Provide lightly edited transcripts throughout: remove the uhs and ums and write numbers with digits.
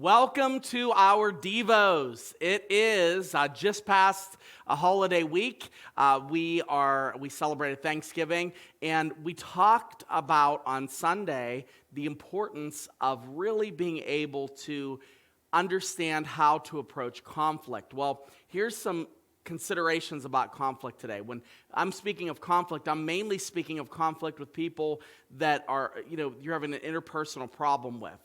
Welcome to our Devos. It is just past a holiday week. We celebrated Thanksgiving, and we talked about on Sunday the importance of really being able to understand how to approach conflict. Well, here's some considerations about conflict today. When I'm speaking of conflict, I'm mainly speaking of conflict with people that are, you're having an interpersonal problem with.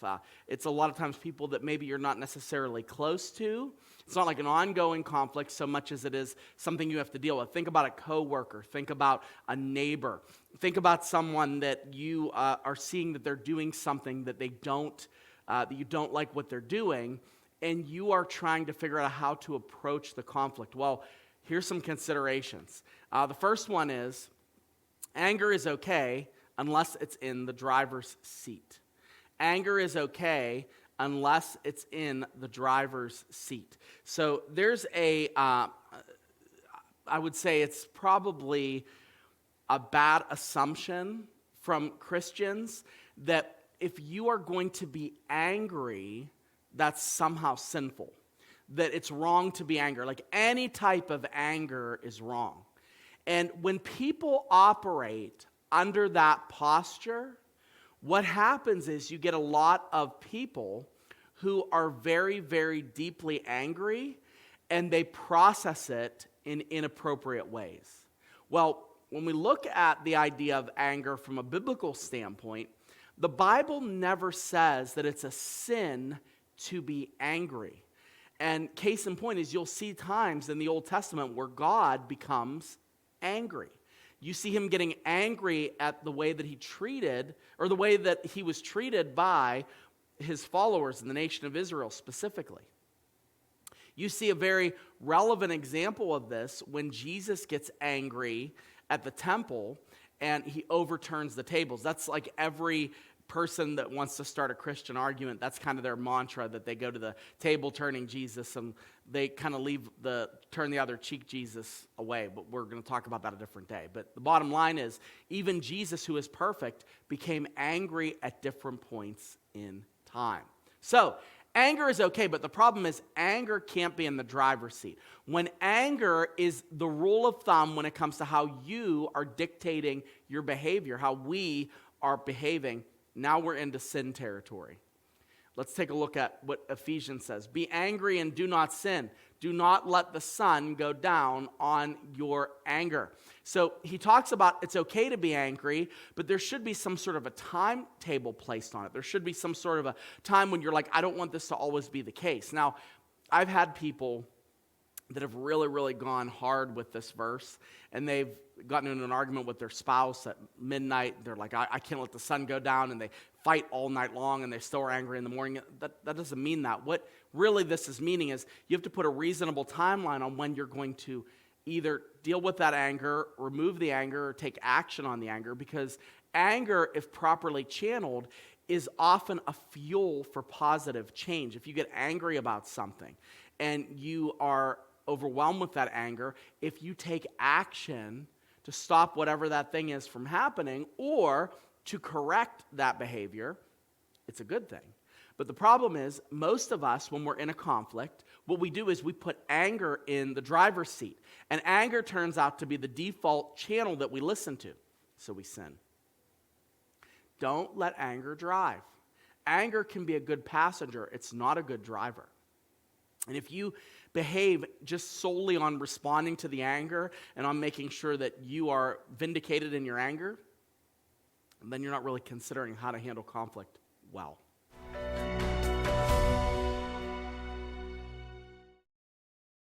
It's a lot of times people that maybe you're not necessarily close to. It's not like an ongoing conflict so much as it is something you have to deal with. Think about a coworker. Think about a neighbor. Think about someone that you are seeing that they're doing something that that you don't like what they're doing, and you are trying to figure out how to approach the conflict. Well, here's some considerations. The first one is anger is okay unless it's in the driver's seat. Anger is okay unless it's in the driver's seat. So there's I would say it's probably a bad assumption from Christians that if you are going to be angry, that's somehow sinful, that it's wrong to be angry. Like any type of anger is wrong. And when people operate under that posture, what happens is you get a lot of people who are very, very deeply angry, and they process it in inappropriate ways. Well, when we look at the idea of anger from a biblical standpoint, the Bible never says that it's a sin to be angry. And case in point is you'll see times in the Old Testament where God becomes angry. You see him getting angry at the way that he treated, or the way that he was treated by his followers in the nation of Israel specifically. You see a very relevant example of this when Jesus gets angry at the temple and he overturns the tables. That's like every person that wants to start a Christian argument, that's kind of their mantra, that they go to the table turning Jesus and they kind of turn the other cheek Jesus away. But we're going to talk about that a different day. But the bottom line is, even Jesus, who is perfect, became angry at different points in time. So anger is okay, but the problem is anger can't be in the driver's seat. When anger is the rule of thumb when it comes to how you are dictating your behavior, how we are behaving, now we're into sin territory. Let's take a look at what Ephesians says. Be angry and do not sin. Do not let the sun go down on your anger. So he talks about it's okay to be angry, but there should be some sort of a timetable placed on it. There should be some sort of a time when you're like, I don't want this to always be the case. Now, I've had people that have really, really gone hard with this verse, and they've gotten into an argument with their spouse at midnight. They're like, I can't let the sun go down, and they fight all night long, and they still are angry in the morning. That doesn't mean that. What really this is meaning is you have to put a reasonable timeline on when you're going to either deal with that anger, remove the anger, or take action on the anger, because anger, if properly channeled, is often a fuel for positive change. If you get angry about something and you are overwhelmed with that anger, if you take action to stop whatever that thing is from happening or to correct that behavior, it's a good thing. But the problem is, most of us, when we're in a conflict, what we do is we put anger in the driver's seat. And anger turns out to be the default channel that we listen to. So we sin. Don't let anger drive. Anger can be a good passenger. It's not a good driver. And if you behave just solely on responding to the anger and on making sure that you are vindicated in your anger, then you're not really considering how to handle conflict well.